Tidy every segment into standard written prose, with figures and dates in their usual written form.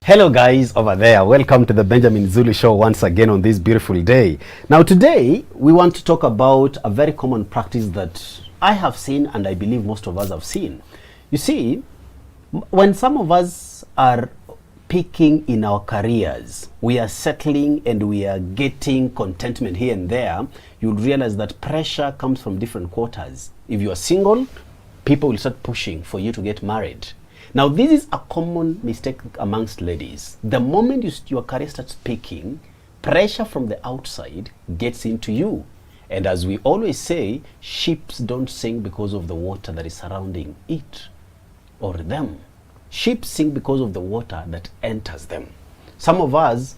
Hello guys over there, welcome to the Benjamin Zulu show once again on this beautiful day. Now today we want to talk about a very common practice that I have seen and I believe most of us have seen. You see, when some of us are peaking in our careers, we are settling and we are getting contentment here and there, you'll realize that pressure comes from different quarters. If you are single, people will start pushing for you to get married. Now, this is a common mistake amongst ladies. The moment your career starts peaking, pressure from the outside gets into you. And as we always say, ships don't sink because of the water that is surrounding it or them. Ships sink because of the water that enters them. Some of us,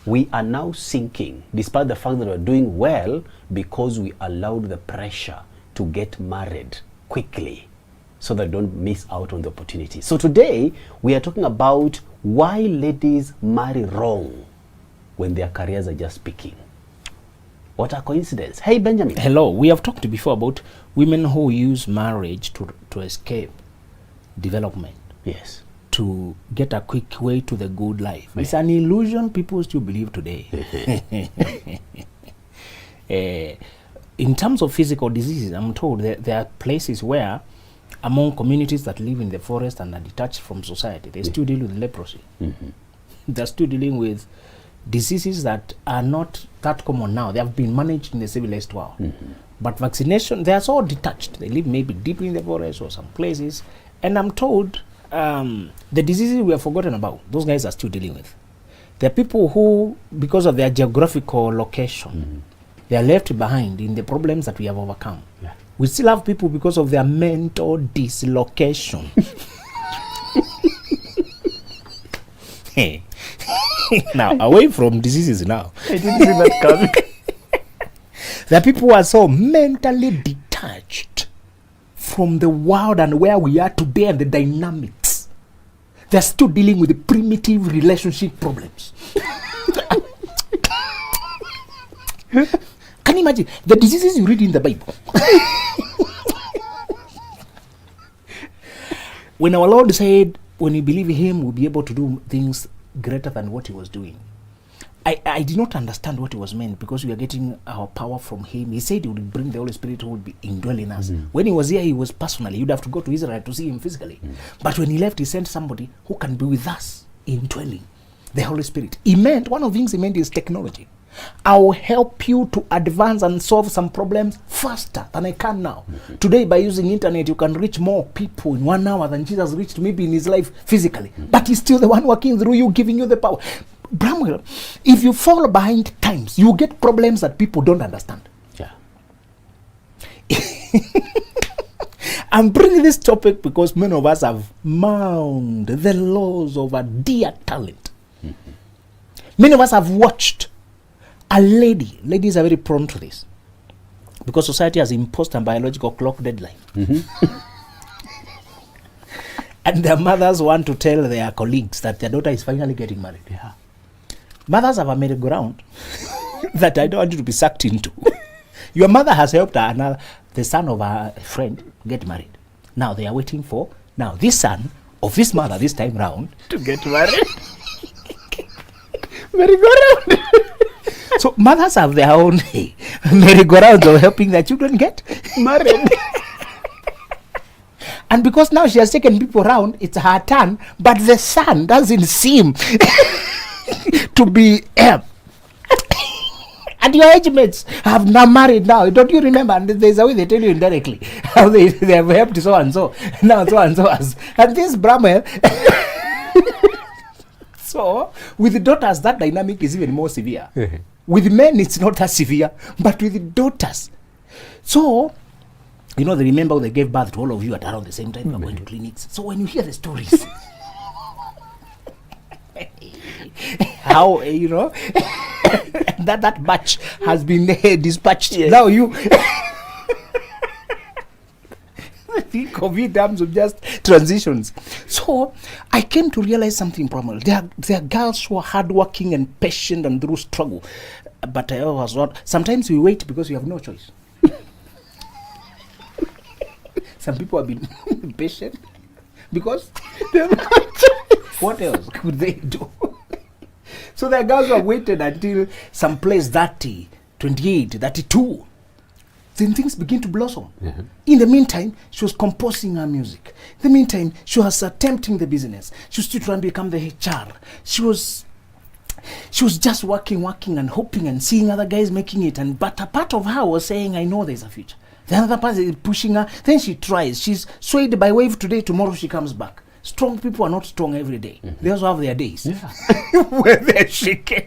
we are now sinking, despite the fact that we're doing well, because we allowed the pressure to get married quickly, so that don't miss out on the opportunity. So today, we are talking about why ladies marry wrong when their careers are just peaking. What a coincidence. Hey, Benjamin. Hello. We have talked before about women who use marriage to escape development. Yes. To get a quick way to the good life. Yeah. It's an illusion people still believe today. In terms of physical diseases, I'm told there are places where among communities that live in the forest and are detached from society, they still deal with leprosy. They're still dealing with diseases that are not that common now. They have been managed in the civilized world. But vaccination, they are so detached. They live maybe deeply in the forest or some places. And I'm told the diseases we have forgotten about, those guys are still dealing with. There are people who, because of their geographical location, they are left behind in the problems that we have overcome. Yeah. We still have people because of their mental dislocation. Hey. Now, away from diseases now. I didn't see that coming. There are people who are so mentally detached from the world and where we are today and the dynamics. They're still dealing with the primitive relationship problems. Can you imagine the diseases you read in the Bible? When our Lord said, when you believe in him, we'll be able to do things greater than what he was doing. I did not understand what he was meant, because we are getting our power from him. He said he would bring the Holy Spirit who would be indwelling us. When he was here, he was personally. You'd have to go to Israel to see him physically. But when he left, he sent somebody who can be with us, indwelling the Holy Spirit. He meant, one of the things he meant is technology. I will help you to advance and solve some problems faster than I can now. Today, by using internet, you can reach more people in 1 hour than Jesus reached maybe in his life physically. But he's still the one working through you, giving you the power. Bramwell, if you fall behind times, you get problems that people don't understand. Yeah. I'm bringing this topic because many of us have mourned the loss of a dear talent. Many of us have watched a lady. Ladies are very prone to this because society has imposed a biological clock deadline. And their mothers want to tell their colleagues that their daughter is finally getting married. Yeah. Mothers have a merry-go-round that I don't want you to be sucked into. Your mother has helped the son of a friend get married. Now they are waiting for this son of this mother this time round to get married. Merry-go-round. So mothers have their own merry-go-rounds of helping their children get married. And because now she has taken people around, it's her turn, but the son doesn't seem to be and your age mates have now married now. Don't you remember? And there's a way they tell you indirectly how they have helped so and so. Now so and so has. And this Bramwell. So with the daughters, that dynamic is even more severe. With men, it's not that severe, but with the daughters. So, you know, they remember they gave birth to all of you at around the same time. You're going to clinics. So when you hear the stories, how, you know, that batch has been dispatched. Yes. Now you think of it in terms of just transitions. So I came to realize something primarily. There are girls who are hardworking and patient and through struggle. But I always thought, sometimes we wait because we have no choice. Some people have been patient because What else could they do? So the girls were waited until some place 30, 28, 32. Then things begin to blossom. In the meantime, she was composing her music. In the meantime, she was attempting the business. She was still trying to become the HR. She was just working and hoping and seeing other guys making it. But a part of her was saying, I know there's a future. The other part is pushing her. Then she tries. She's swayed by wave today. Tomorrow she comes back. Strong people are not strong every day. They also have their days where they're shaken.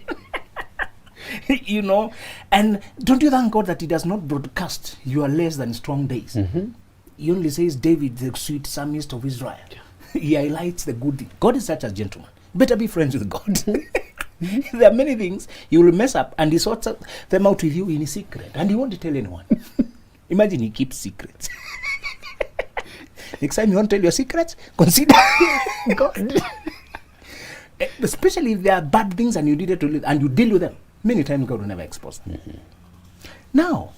You know, and don't you thank God that he does not broadcast your less than strong days. He only says David, the sweet psalmist of Israel. He highlights the good thing. God is such a gentleman. Better be friends with God. There are many things you will mess up, and he sorts them out with you in secret, and he won't tell anyone. Imagine he keeps secrets. Next time you want to tell your secrets, consider God. Especially if there are bad things and you needed to live, and you deal with them. Many times God will never expose them. Now,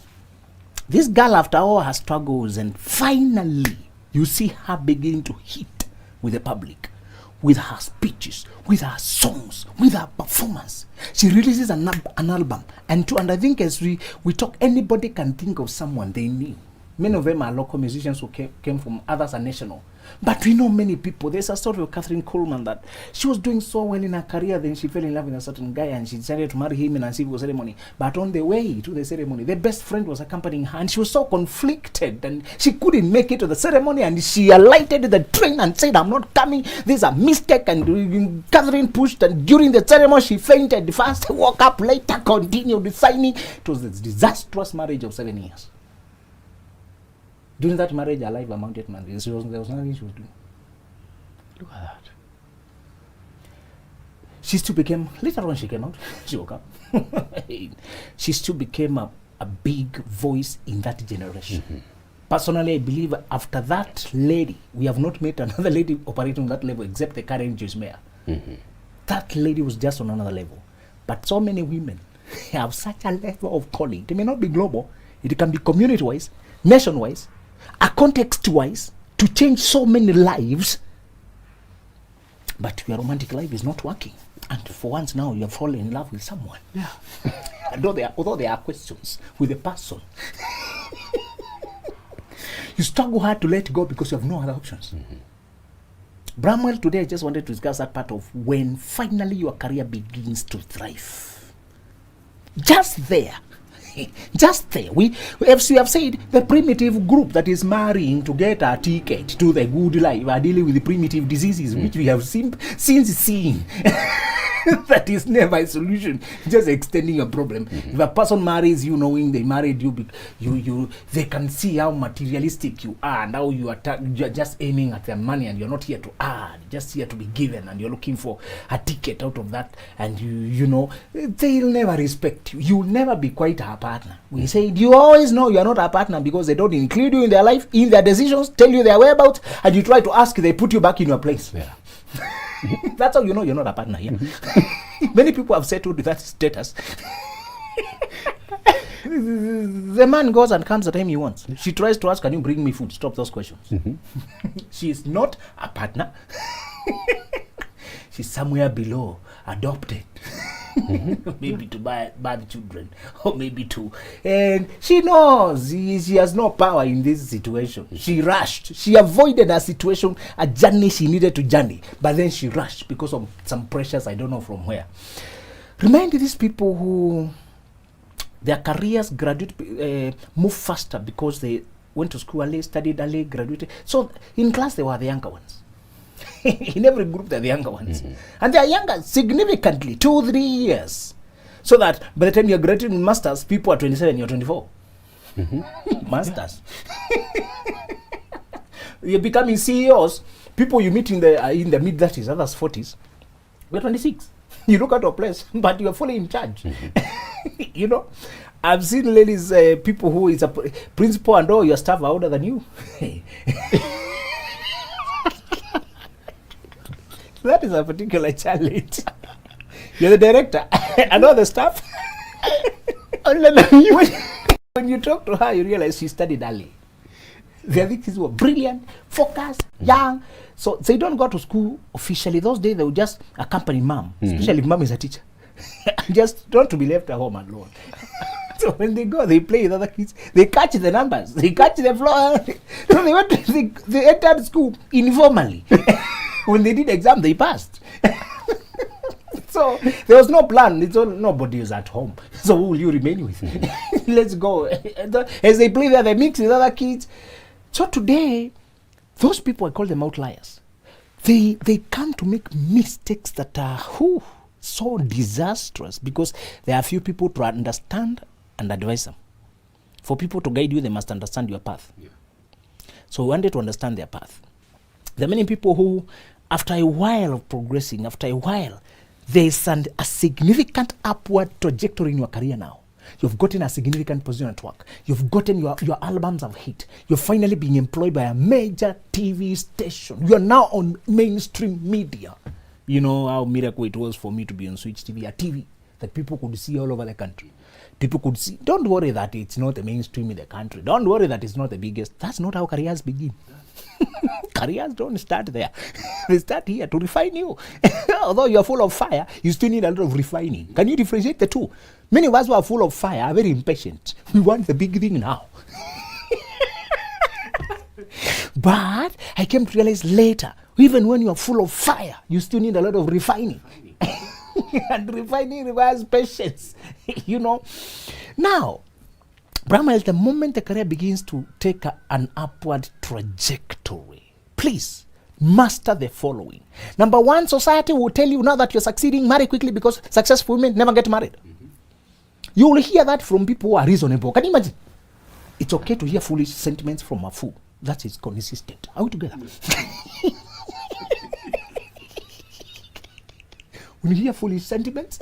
this girl, after all her struggles, and finally you see her beginning to hit with the public, with her speeches, with her songs, with her performance. She releases an album. And I think as we talk, anybody can think of someone they knew. Many of them are local musicians who came from, others are national. But we know many people. There's a story of Catherine Coleman that she was doing so well in her career, then she fell in love with a certain guy and she decided to marry him in a civil ceremony. But on the way to the ceremony, the best friend was accompanying her and she was so conflicted and she couldn't make it to the ceremony, and she alighted the train and said, I'm not coming, there's a mistake. And Catherine pushed, and during the ceremony she fainted first, woke up later, continued with signing. It was a disastrous marriage of 7 years. During that marriage, her life amounted to nothing. There was nothing she was doing. Look at that. She still became, later on she came out, she woke up. She still became a big voice in that generation. Personally, I believe after that lady, we have not met another lady operating on that level except the current Jewish mayor. That lady was just on another level. But so many women have such a level of calling. It may not be global. It can be community-wise, nation-wise, a context-wise, to change so many lives. But your romantic life is not working. And for once now, you have fallen in love with someone. Yeah. Although there are questions with the person. You struggle hard to let go because you have no other options. Bramwell, today I just wanted to discuss that part of when finally your career begins to thrive. Just there. Just there. As we have said, the primitive group that is marrying to get a ticket to the good life are dealing with the primitive diseases which we have since seen. That is never a solution, just extending a problem. If a person marries you knowing they married you, they can see how materialistic you are and how you are just aiming at their money, and you're not here to earn, just here to be given, and you're looking for a ticket out of that, and you know they'll never respect you. You'll never be quite a partner. We said you always know you're not a partner because they don't include you in their life, in their decisions, tell you their whereabouts, and you try to ask, they put you back in your place. Yeah. That's how you know you're not a partner here. Many people have settled with that status. The man goes and comes the time he wants. She tries to ask, can you bring me food? Stop those questions. She is not a partner. She's somewhere below, adopted. Maybe to buy the children, or maybe to, and she knows she has no power in this situation. She rushed, she avoided a situation, a journey she needed to journey, but then she rushed because of some pressures, I don't know from where. Remind these people who their careers move faster because they went to school early, studied early, graduated. So in class they were the younger ones. In every group they're the younger ones. And they are younger significantly, 2-3 years. So that by the time you're graduating with masters, people are 27, you're 24. Masters. You're becoming CEOs. People you meet in the mid-30s, others 40s. We're 26. You look at your place, but you're fully in charge. You know, I've seen ladies, people who is a principal and all your staff are older than you. That is a particular challenge. You're the director and all the staff. When you talk to her, you realize she studied early. Their kids were brilliant, focused, young. So they don't go to school officially. Those days they would just accompany mom, especially if mom is a teacher. Just don't to be left at home alone. So when they go, they play with other kids. They catch the numbers. They catch the floor. So they went. They entered school informally. When they did exam, they passed. So there was no plan. It's all, nobody was at home. So who will you remain with? Let's go. As they play there, they mix with other kids. So today, those people, I call them outliers. They come to make mistakes that are so disastrous because there are few people to understand and advise them. For people to guide you, they must understand your path. Yeah. So we wanted to understand their path. There are many people who, after a while of progressing, after a while, there's a significant upward trajectory in your career now. You've gotten a significant position at work. You've gotten your albums have hit. You're finally being employed by a major TV station. You're now on mainstream media. You know how miracle it was for me to be on Switch TV, a TV that people could see all over the country. People could see. Don't worry that it's not the mainstream in the country. Don't worry that it's not the biggest. That's not how careers begin. Careers don't start there. They start here to refine you. Although you're full of fire, you still need a lot of refining. Can you differentiate the two? Many of us who are full of fire are very impatient. We want the big thing now. But I came to realize later, even when you're full of fire, you still need a lot of refining. And refining requires patience. You know. Now, Bramwell, the moment the career begins to take an upward trajectory, please master the following. Number one, society will tell you now that you're succeeding, marry quickly because successful women never get married. You will hear that from people who are reasonable. Can you imagine? It's okay to hear foolish sentiments from a fool. That is consistent. Are we together? When you hear foolish sentiments,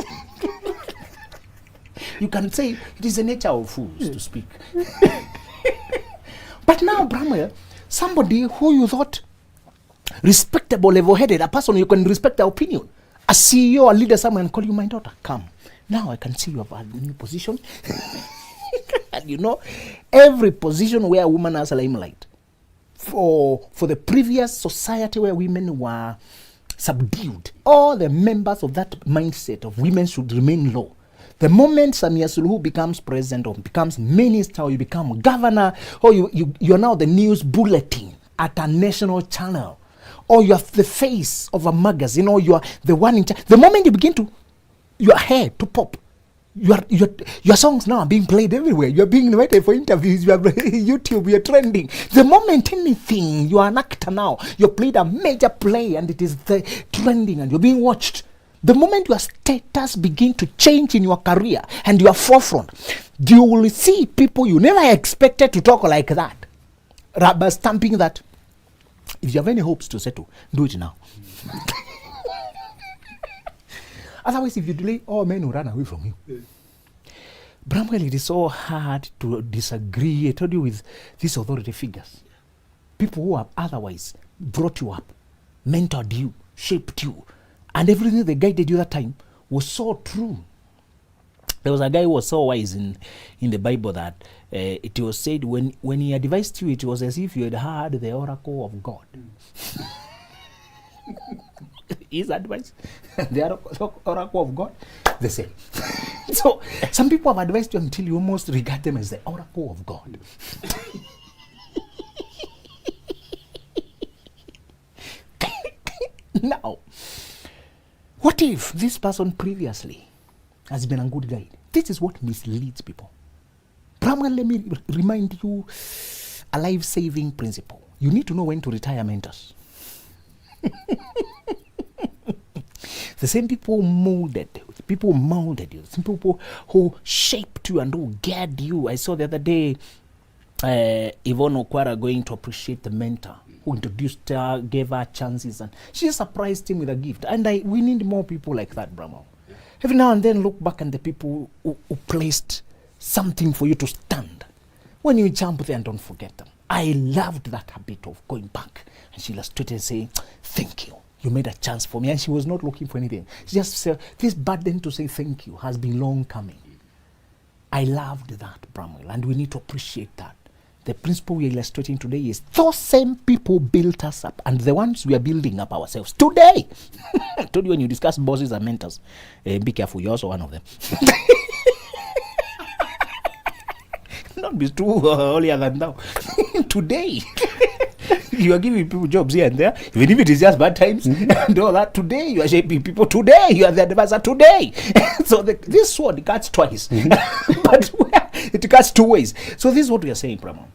you can say it is the nature of fools to speak. But now, Bramwell, somebody who you thought respectable, level-headed, a person you can respect their opinion, a CEO, a leader, someone call you my daughter, come. Now I can see you have a new position. And you know, every position where a woman has a limelight, for the previous society where women were subdued, all the members of that mindset of women should remain low. The moment Samia Suluhu becomes president or becomes minister or you become governor or you're now the news bulletin at a national channel or you're the face of a magazine or you're the one in charge, the moment you begin to, your hair to pop, your songs now are being played everywhere. You're being invited for interviews. You are YouTube. You're trending. The moment anything, you are an actor now. You played a major play and it is trending and you're being watched. The moment your status begin to change in your career and your forefront, you will see people you never expected to talk like that. Rubber stamping that. If you have any hopes to settle, do it now. Otherwise, if you delay, all men will run away from you. Yes. Bramwell, it is so hard to disagree, I told you, with these authority figures. People who have otherwise brought you up, mentored you, shaped you, and everything they guided you that time was so true. There was a guy who was so wise in the Bible that it was said when he advised you, it was as if you had heard the oracle of God. His advice, the oracle of God, the same. So some people have advised you until you almost regard them as the oracle of God. Now, what if this person previously has been a good guide? This is what misleads people. Bramwell, let me remind you a life-saving principle. You need to know when to retire mentors. The same people molded you, the same people who shaped you and who guided you. I saw the other day Yvonne Okwara going to appreciate the mentor who introduced her, gave her chances, and she surprised him with a gift. And we need more people like that, Brahma. Yeah. Every now and then look back at the people who placed something for you to stand. When you jump there, and don't forget them. I loved that habit of going back. And she illustrated and saying, thank you. You made a chance for me. And she was not looking for anything. She just said, this burden to say thank you has been long coming. I loved that, Bramwell, and we need to appreciate that. the principle we are illustrating today is those same people built us up, and the ones we are building up ourselves today. I told you when you discuss bosses and mentors, be careful, you're also one of them. Not be too holier than thou. Today, you are giving people jobs here and there, even if it is just bad times and all that. Today, you are shaping people. Today, you are the advisor. Today, so this sword cuts twice, but it cuts two ways. So this is what we are saying, Brahma.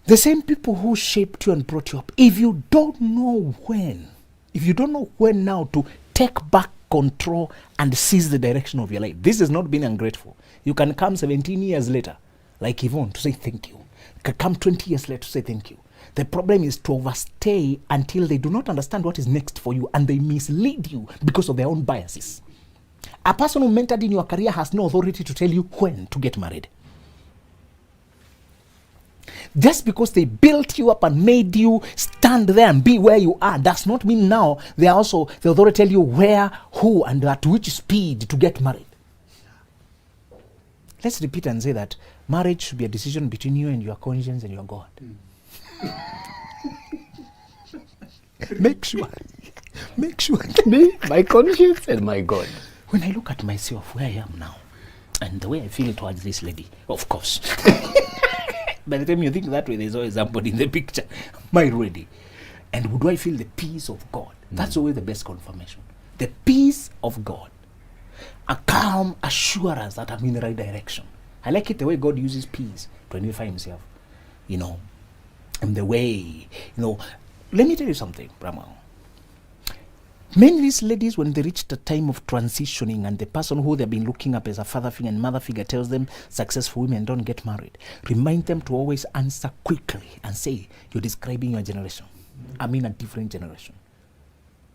The same people who shaped you and brought you up. If you don't know when now to take back control and seize the direction of your life, this is not being ungrateful. You can come 17 years later, like Yvonne, to say thank you. You can come 20 years later to say thank you. The problem is to overstay until they do not understand what is next for you, and they mislead you because of their own biases. A person who mentored in your career has no authority to tell you when to get married. Just because they built you up and made you stand there and be where you are does not mean now they are also the authority to tell you where, who, and at which speed to get married. Let's repeat and say that marriage should be a decision between you and your conscience and your God. Make sure. Me, my conscience, and my God. When I look at myself, where I am now, and the way I feel towards this lady, of course. By the time you think that way, there's always somebody in the picture. Am I ready? And do I feel the peace of God? That's always the best confirmation. The peace of God. A calm assurance that I'm in the right direction. I like it the way God uses peace to identify himself. And the way, let me tell you something, Brahma. Many of these ladies, when they reach the time of transitioning and the person who they've been looking up as a father figure and mother figure tells them successful women don't get married, remind them to always answer quickly and say, you're describing your generation. I mean a different generation.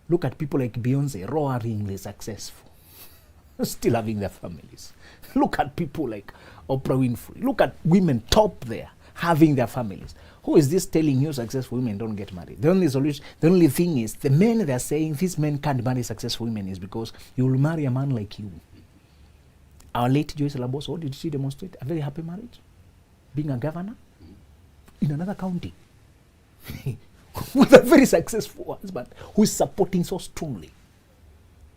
Look at people like Beyonce, roaringly successful, still having their families. Look at people like Oprah Winfrey. Look at women top there, having their families. Who is this telling you successful women don't get married? The only solution, the only thing is, the men they are saying these men can't marry successful women is because you will marry a man like you. Our late Joyce Laboso, what did she demonstrate? A very happy marriage. Being a governor in another county. With a very successful husband who is supporting so strongly.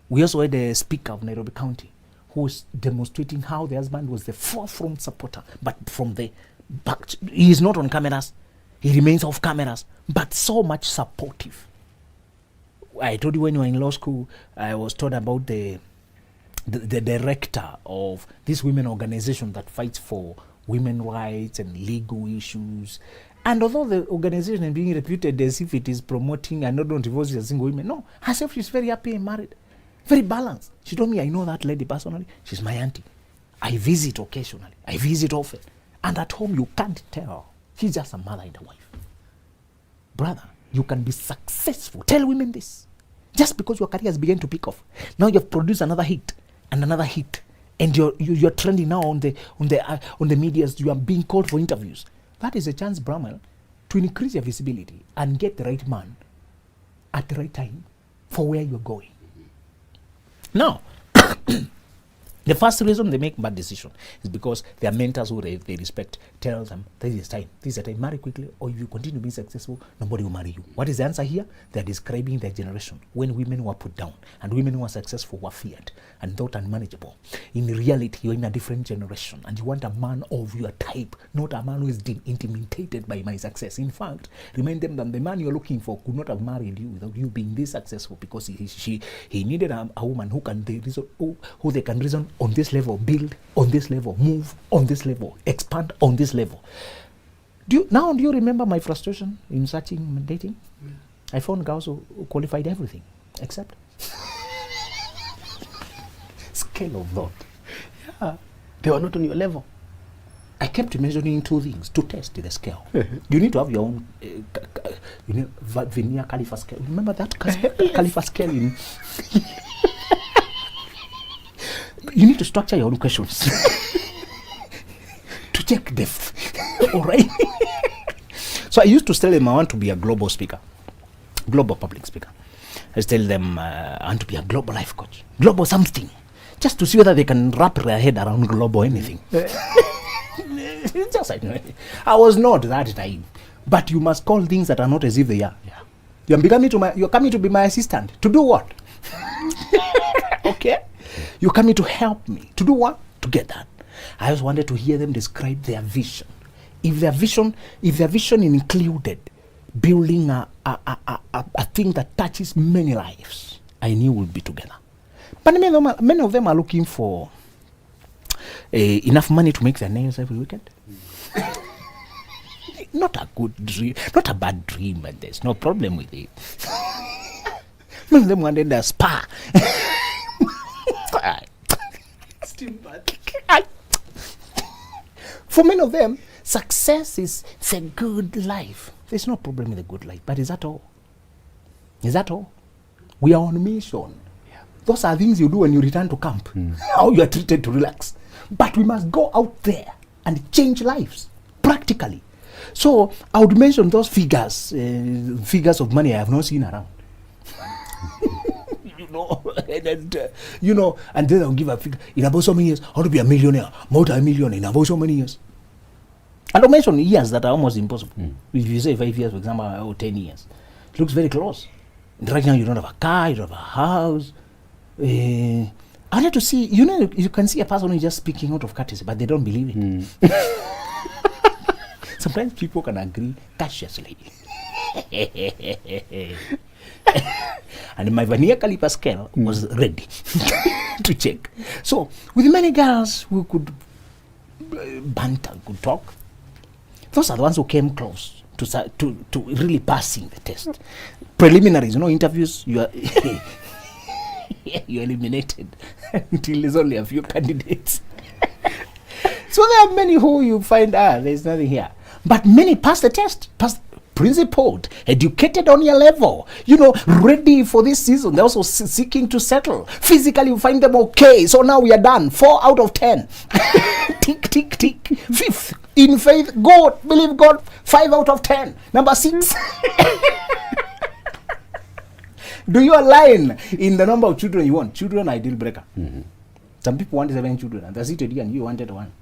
We also had a speaker of Nairobi County who was demonstrating how the husband was the forefront supporter, but from the back, he is not on cameras. He remains off cameras, but so much supportive. I told you when you were in law school, I was taught about the director of this women organization that fights for women rights and legal issues. And although the organization is being reputed as if it is promoting and not divorce as single women, no, herself she's very happy and married, very balanced. She told me, I know that lady personally. She's my auntie. I visit occasionally. I visit often. And at home, you can't tell. She's just a mother and a wife. Brother, you can be successful. Tell women this. Just because your career has begun to pick off. Now you've produced another hit and another hit. And you're trending now on the medias. You are being called for interviews. That is a chance, Brahma, to increase your visibility and get the right man at the right time for where you're going. Now, the first reason they make bad decision is because their mentors who they respect tell them, this is the time, marry quickly, or if you continue being successful, nobody will marry you. What is the answer here? They're describing their generation when women were put down and women who were successful were feared and thought unmanageable. In reality, you're in a different generation and you want a man of your type, not a man who is intimidated by my success. In fact, remind them that the man you're looking for could not have married you without you being this successful, because he needed a woman who they can reason on this level, build on this level, move on this level, expand on this level. Do you remember my frustration in searching and dating? Yeah. I found girls who qualified everything except scale of thought. Yeah, they were not on your level. I kept measuring two things to test the scale. You need to have your own Vernier Caliper scale. Remember that Caliper scale in you need to structure your own questions to check depth. All right. So I used to tell them I want to be a global speaker, global public speaker. I used to tell them I want to be a global life coach, global something, just to see whether they can wrap their head around global anything. It's just like, I was not that naive. But you must call things that are not as if they are. Yeah. You're coming to be my assistant. To do what? Okay? You're coming to help me. To do what? To get that. I just wanted to hear them describe their vision. If their vision included building a thing that touches many lives, I knew we'll be together. But many of them are looking for enough money to make their nails every weekend. Not a good dream, not a bad dream, but there's no problem with it. Many of them wanted a spa. Still bad. For many of them, success is a good life. There's no problem with a good life, but is that all? Is that all? We are on a mission. Yeah. Those are things you do when you return to camp. How you are treated to relax. But we must go out there and change lives practically. So I would mention those figures of money I have not seen around. And then I'll give a figure. In about so many years, I want to be a millionaire, multi-millionaire in about so many years. And I'll mention years that are almost impossible. If you say 5 years, for example, or 10 years, it looks very close. And right now, you don't have a car, you don't have a house. I wanted to see, you can see a person who is just speaking out of courtesy, but they don't believe it. Sometimes people can agree cautiously. And my vernier caliper scale was ready to check. So, with many girls who could banter, could talk, those are the ones who came close to really passing the test. Preliminaries, interviews, you're eliminated until there's only a few candidates. So there are many who you find, there's nothing here. But many pass the test, principled, educated on your level, ready for this season. They're also seeking to settle. Physically, you find them okay. So now we are done. 4 out of 10. Tick, tick, tick. 5th, in faith, God, believe God. 5 out of 10. Number 6. Do you align in the number of children you want? Children are a deal breaker. Some people want 7 children, and they're seated here, and you wanted 1.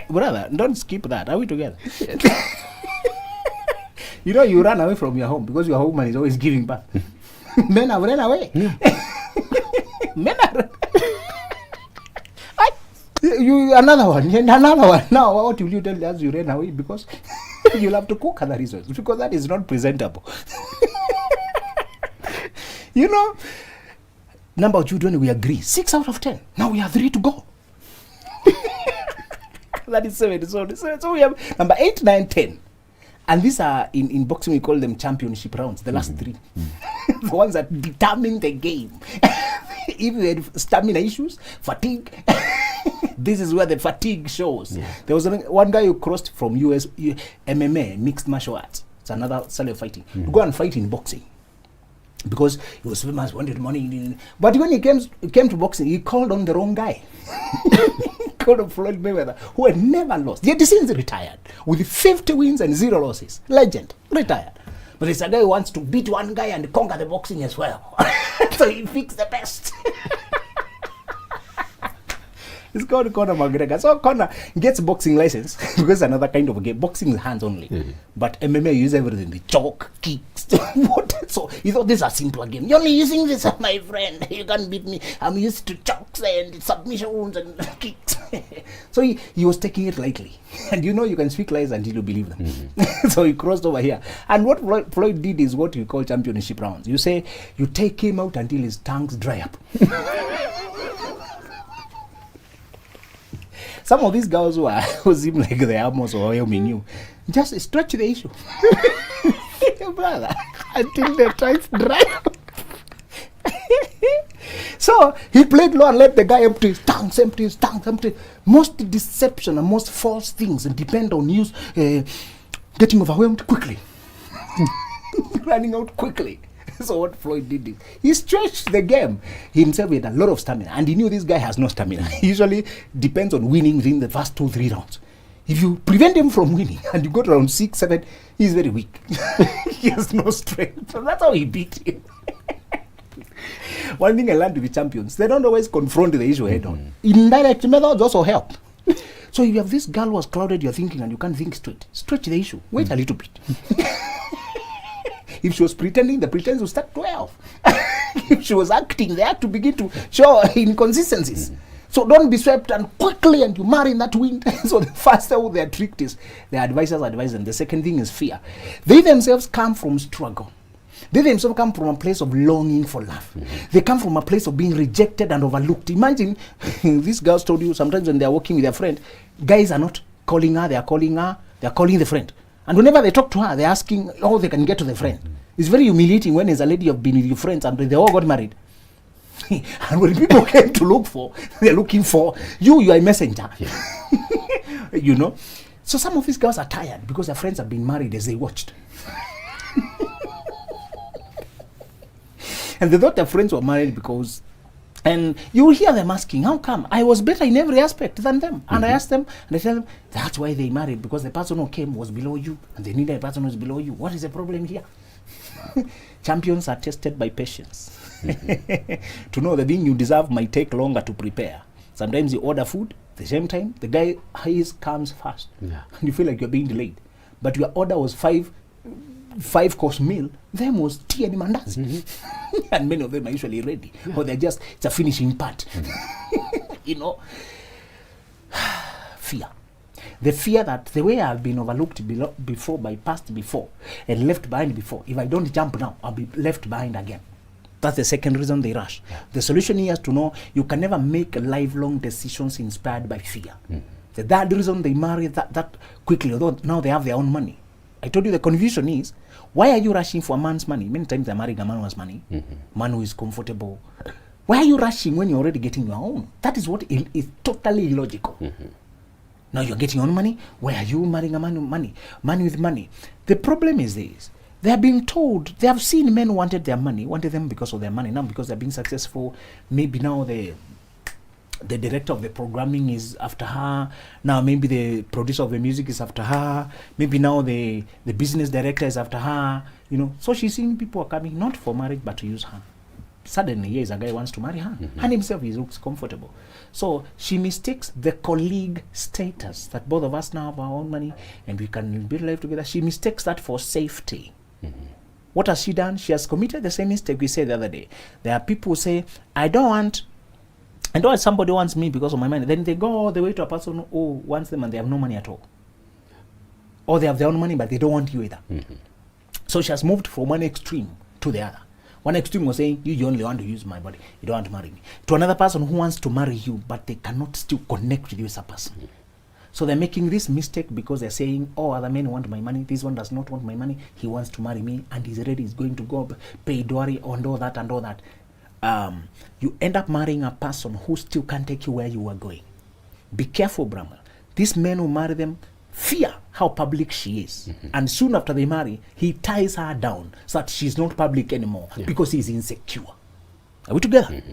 Brother, don't skip that. Are we together? You run away from your home because your woman is always giving birth. Men have run away. Men are another one, and another one. Now, what will you tell us you ran away? Because you'll have to cook other reasons, because that is not presentable. Number of children, we agree. 6 out of 10. Now we have 3 to go. That is 7. So we have number 8, 9, 10. And these are, in boxing, we call them championship rounds, the last 3. The ones that determine the game. If you had stamina issues, fatigue, this is where the fatigue shows. Yeah. There was one guy who crossed from US MMA, mixed martial arts. It's another style of fighting. To go and fight in boxing. Because he was famous, wanted money. But when he came to boxing, he called on the wrong guy. He called on Floyd Mayweather, who had never lost. Yet since retired, with 50 wins and 0 losses. Legend, retired. But it's a guy who wants to beat one guy and conquer the boxing as well. So he picks the best. It's called Conor McGregor. So Conor gets boxing license because it's another kind of a game. Boxing is hands only. But MMA use everything. The choke, kicks. So he thought this is a simpler game. You're only using this, my friend. You can't beat me. I'm used to chokes and submissions and kicks. So he was taking it lightly. And you can speak lies until you believe them. So he crossed over here. And what Floyd did is what we call championship rounds. You say, you take him out until his tongues dry up. Some of these girls who seem like they are almost overwhelming you, just stretch the issue. Brother, until the tongues dry up. So he played low and let the guy empty his tongues empty. Most deception and most false things depend on you getting overwhelmed quickly. Running out quickly. So what Floyd did is, he stretched the game. He himself had a lot of stamina, and he knew this guy has no stamina. He usually depends on winning within the first 2-3 rounds. If you prevent him from winning, and you go to round 6, 7, he's very weak. He has no strength. So that's how he beat him. One thing I learned with champions, they don't always confront the issue head on. Indirect methods also help. So if you have this girl who was clouded, you're thinking and you can't think straight. Stretch the issue. Wait a little bit. If she was pretending, the pretense will start 12. If she was acting, the act to begin to show inconsistencies. So don't be swept and quickly and you marry in that wind. So the first way they are tricked is the advisors advise them. The second thing is fear. They themselves come from struggle. They themselves come from a place of longing for love. They come from a place of being rejected and overlooked. Imagine, these girls told you sometimes when they are working with their friend, guys are not calling her, they are calling the friend. And whenever they talk to her, they're asking how they can get to the friend. It's very humiliating when as a lady you've been with your friends and they all got married. And when people came to look for, they're looking for you are a messenger. You know? So some of these girls are tired because their friends have been married as they watched. And they thought their friends were married because, and you will hear them asking, how come? I was better in every aspect than them. And I asked them, and I tell them, that's why they married, because the person who came was below you, and they needed a person who was below you. What is the problem here? Champions are tested by patience. To know the thing you deserve might take longer to prepare. Sometimes you order food, at the same time, the guy, his comes fast. Yeah. And you feel like you're being delayed. But your order was five-course meal, them was tea and mandazi. And many of them are usually ready. Yeah. Or they're just, it's a finishing part. You know? Fear. The fear that the way I've been overlooked before, bypassed before, and left behind before, if I don't jump now, I'll be left behind again. That's the second reason they rush. Yeah. The solution here is to know you can never make lifelong decisions inspired by fear. The third reason they marry that quickly, although now they have their own money. I told you the confusion is, why are you rushing for a man's money? Many times they're marrying a man who has money, man who is comfortable. Why are you rushing when you're already getting your own? That is what is totally illogical. Now you're getting your own money. Why are you marrying a man with money? Man with money. The problem is this. They have been told, they have seen men who wanted their money, wanted them because of their money. Now because they're being successful, maybe now the director of the programming is after her. Now maybe the producer of the music is after her. Maybe now the business director is after her. You know, so she's seeing people are coming not for marriage but to use her. Suddenly, here is a guy who wants to marry her. And himself, he looks comfortable. So she mistakes the colleague status that both of us now have our own money and we can build life together. She mistakes that for safety. What has she done? She has committed the same mistake we said the other day. There are people who say, I don't want somebody who wants me because of my money. Then they go all the way to a person who wants them and they have no money at all. Or they have their own money but they don't want you either. So she has moved from one extreme to the other. One extreme was saying, you only want to use my body. You don't want to marry me. To another person who wants to marry you, but they cannot still connect with you as a person. So they're making this mistake because they're saying, oh, other men want my money. This one does not want my money. He wants to marry me and he's ready. He's going to go pay dowry and all that and all that. You end up marrying a person who still can't take you where you are going. Be careful, Brahma. These men who marry them fear how public she is. And soon after they marry, he ties her down so that she's not public anymore because he's insecure. Are we together?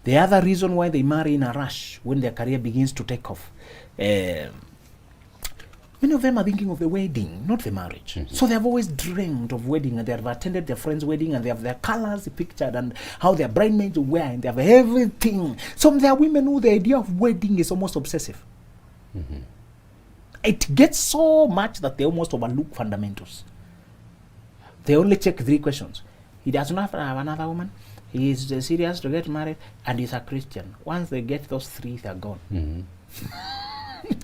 The other reason why they marry in a rush when their career begins to take off, many of them are thinking of the wedding, not the marriage. So they have always dreamed of wedding and they have attended their friend's wedding and they have their colors pictured and how their bridesmaids wear and they have everything. Some there are women who the idea of wedding is almost obsessive. It gets so much that they almost overlook fundamentals. They only check 3 questions. He does not have another woman. He is serious to get married and he's a Christian. Once they get those 3, they're gone.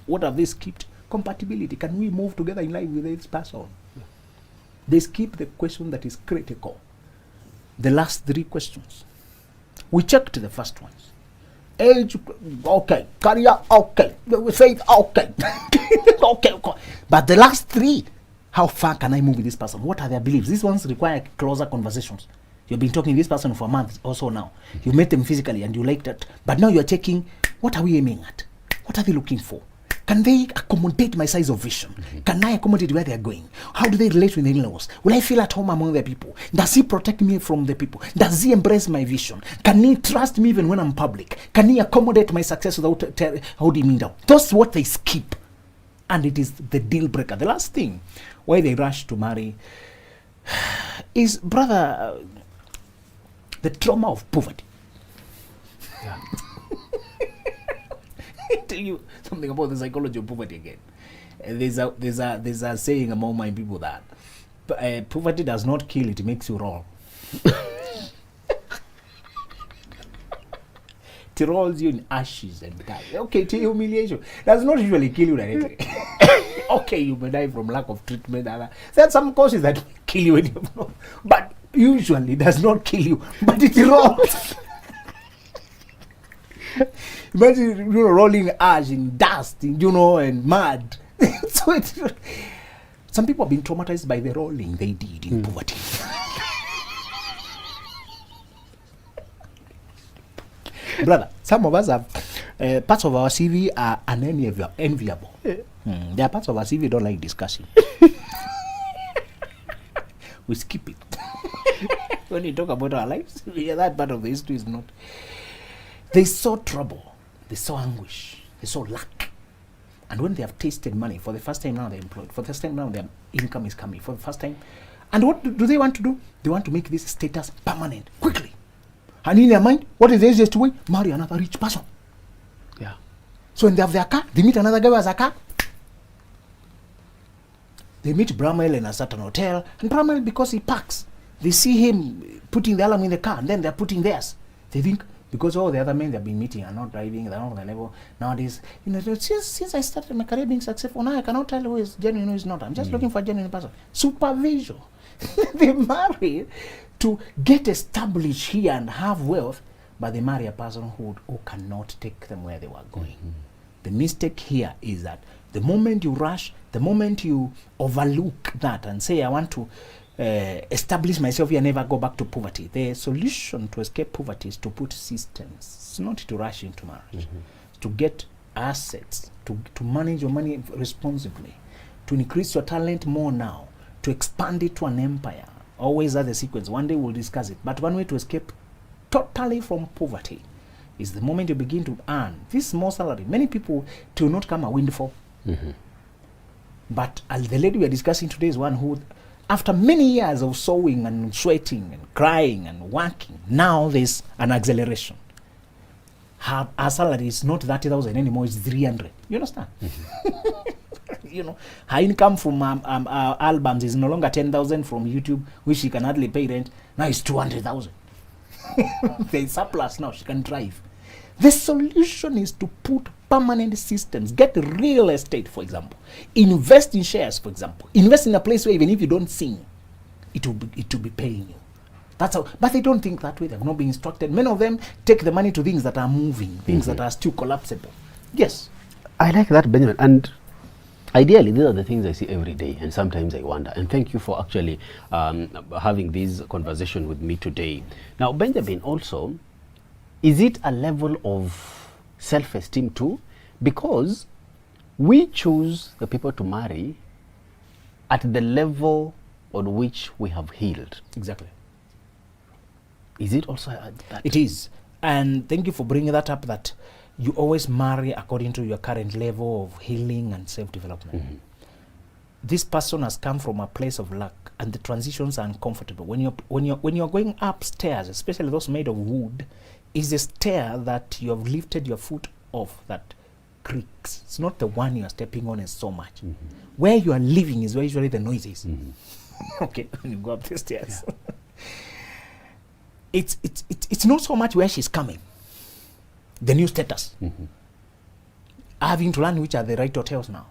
What have they skipped? Compatibility. Can we move together in life with this person? They skip the question that is critical. The last 3 questions. We checked the first ones. Age, okay. Career, okay. Faith, okay. Okay. But the last 3, how far can I move with this person? What are their beliefs? These ones require closer conversations. You've been talking to this person for a month or so now. You met them physically and you liked that. But now you're checking, what are we aiming at? What are they looking for? Can they accommodate my size of vision? Can I accommodate where they're going? How do they relate with the in-laws? Will I feel at home among the people? Does he protect me from the people? Does he embrace my vision? Can he trust me even when I'm public? Can he accommodate my success without holding me down? That's what they skip. And it is the deal breaker. The last thing why they rush to marry is, brother, the trauma of poverty. tell you something about the psychology of poverty again. There's a saying among my people that poverty does not kill, it makes you roll. It rolls you in ashes and die. Okay, to humiliation. Does not usually kill you directly. Okay, you may die from lack of treatment. There are some causes that kill you when you but usually does not kill you, but it rolls. Imagine rolling ash in dust, and mud. So some people have been traumatized by the rolling they did in poverty. Brother, some of us have parts of our CV are enviable. There are parts of our CV we don't like discussing. We skip it. When you talk about our lives, that part of the history is not. They saw trouble, they saw anguish, they saw lack. And when they have tasted money, for the first time now they're employed, for the first time now their income is coming, for the first time. And what do they want to do? They want to make this status permanent, quickly. And in their mind, what is the easiest way? Marry another rich person. Yeah. So when they have their car, they meet another guy who has a car. They meet Bramwell in a certain hotel, and Bramwell, because he parks, they see him putting the alarm in the car, and then they're putting theirs. They think, because all the other men they've been meeting are not driving, they're not on the level. Nowadays, since I started my career being successful, now I cannot tell who is genuine, who is not. I'm just looking for a genuine person. Supervision. They marry to get established here and have wealth, but they marry a person who cannot take them where they were going. The mistake here is that the moment you rush, the moment you overlook that and say, I want to establish myself here, never go back to poverty. The solution to escape poverty is to put systems. It's not to rush into marriage. To get assets, to manage your money responsibly, to increase your talent more now, to expand it to an empire. Always are the sequence. One day we'll discuss it. But one way to escape totally from poverty is the moment you begin to earn this small salary. Many people, it will not come a windfall. But the lady we are discussing today is one who, after many years of sewing and sweating and crying and working, now there's an acceleration. Her salary is not 30,000 anymore, it's 300. You understand? Her income from albums is no longer 10,000 from YouTube, which she can hardly pay rent. Now it's 200,000. There's surplus now, she can drive. The solution is to put permanent systems. Get real estate, for example. Invest in shares, for example. Invest in a place where even if you don't sing, it will be paying you. That's how. But they don't think that way. They've not been instructed. Many of them take the money to things that are moving, things that are still collapsible. Yes. I like that, Benjamin. And ideally, these are the things I see every day, and sometimes I wonder. And thank you for actually having this conversation with me today. Now, Benjamin, also, is it a level of self-esteem too? Because we choose the people to marry at the level on which we have healed. Exactly. Is it also that? It is. And thank you for bringing that up, that you always marry according to your current level of healing and self-development. This person has come from a place of lack, and the transitions are uncomfortable. When you're going upstairs, especially those made of wood, is a stair that you have lifted your foot off that creaks. It's not the one you are stepping on so much. Where you are living is where usually the noise is. Okay, when you go up the stairs. Yeah. It's not so much where she's coming. The new status. Having to learn which are the right hotels now.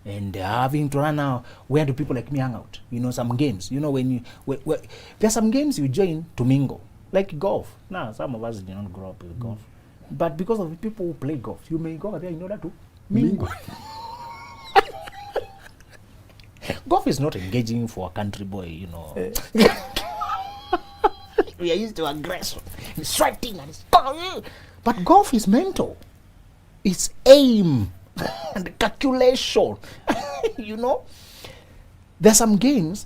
And having to learn now, where do people like me hang out? Some games. When there are some games you join to mingle. Like golf. Now, some of us did not grow up with golf. But because of the people who play golf, you may go there in order to mingle. Golf is not engaging for a country boy, We are used to aggression, sweating, but golf is mental. It's aim and calculation. There's some games,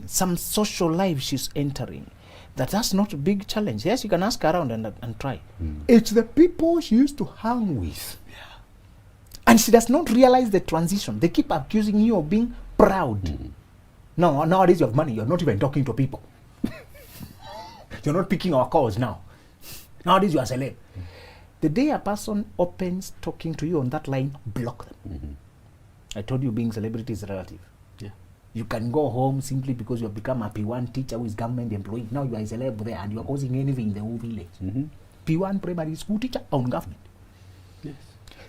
some social life she's entering. That's not a big challenge. Yes, you can ask around and try. It's the people she used to hang with. Yeah. And she does not realize the transition. They keep accusing you of being proud. No, nowadays you have money. You're not even talking to people. You're not picking our calls now. Nowadays you are celeb. The day a person opens talking to you on that line, block them. I told you being celebrity is relative. Yeah. You can go home simply because you have become a P1 teacher who is government employee. Now you are a celeb there and you are causing anything in the whole village. P1 primary school teacher on government. Yes.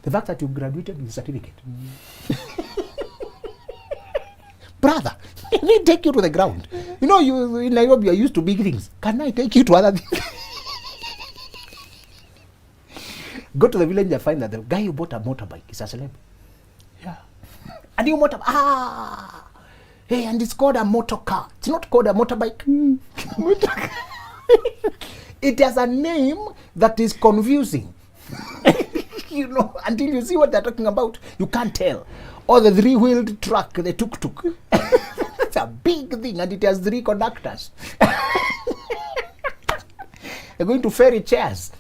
The fact that you graduated with a certificate. Brother, let me take you to the ground. You know, you in Nairobi are used to big things. Can I take you to other things? Go to the village and find that the guy who bought a motorbike is a celeb. Yeah. A new motorbike. Hey, and it's called a motor car. It's not called a motorbike. It has a name that is confusing. You know, until you see what they're talking about, you can't tell. Or the three-wheeled truck, the tuk-tuk. It's a big thing, and it has 3 conductors. They're going to ferry chairs.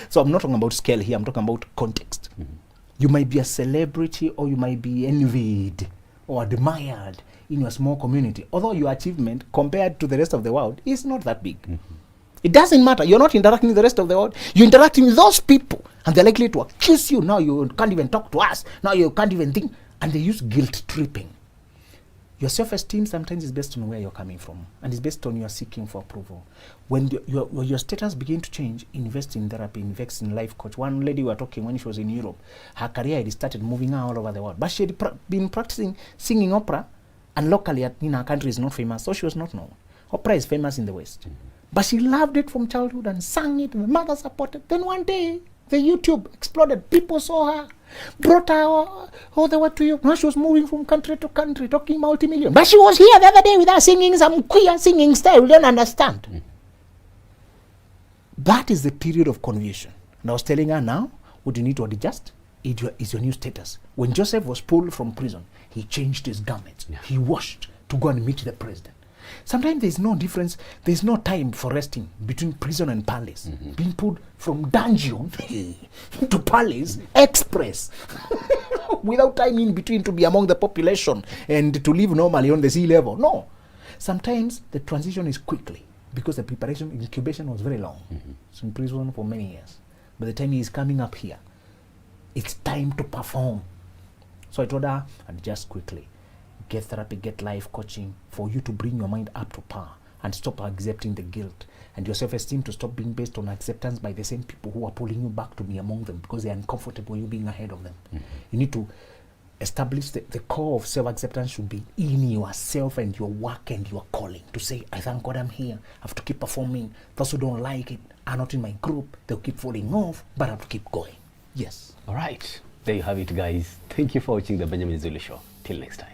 So I'm not talking about scale here, I'm talking about context. You might be a celebrity, or you might be envied or admired in your small community, although your achievement compared to the rest of the world is not that big. It doesn't matter. You're not interacting with the rest of the world. You're interacting with those people, and they're likely to accuse you. Now you can't even talk to us. Now you can't even think. And they use guilt tripping. Your self-esteem sometimes is based on where you're coming from, and it's based on your seeking for approval. When your status begin to change, invest in therapy, invest in life coach. One lady we were talking when she was in Europe, her career had started moving her all over the world, but she had been practicing singing opera, and locally in her country is not famous, so she was not known. Opera is famous in the West. But she loved it from childhood and sang it, and the mother supported. Then one day, the YouTube exploded. People saw her, brought her all the way to Europe. Now she was moving from country to country, talking multi-million. But she was here the other day with her singing some queer singing style. We don't understand. That is the period of confusion. And I was telling her now, what you need to adjust is your new status. When Joseph was pulled from prison, he changed his garments. Yeah. He washed to go and meet the president. Sometimes there's no difference, there's no time for resting between prison and palace. Being put from dungeon to palace express without time in between to be among the population and to live normally on the sea level. No. Sometimes the transition is quickly because the preparation, incubation was very long. It's in prison for many years. By the time he is coming up here, it's time to perform. So I told her, adjust quickly. Get therapy, get life coaching for you to bring your mind up to par and stop accepting the guilt, and your self-esteem to stop being based on acceptance by the same people who are pulling you back to be among them because they are uncomfortable you being ahead of them. You need to establish the core of self-acceptance should be in yourself and your work and your calling. To say, I thank God I'm here. I have to keep performing. Those who don't like it are not in my group. They'll keep falling off, but I have to keep going. Yes. All right. There you have it, guys. Thank you for watching the Benjamin Zulu Show. Till next time.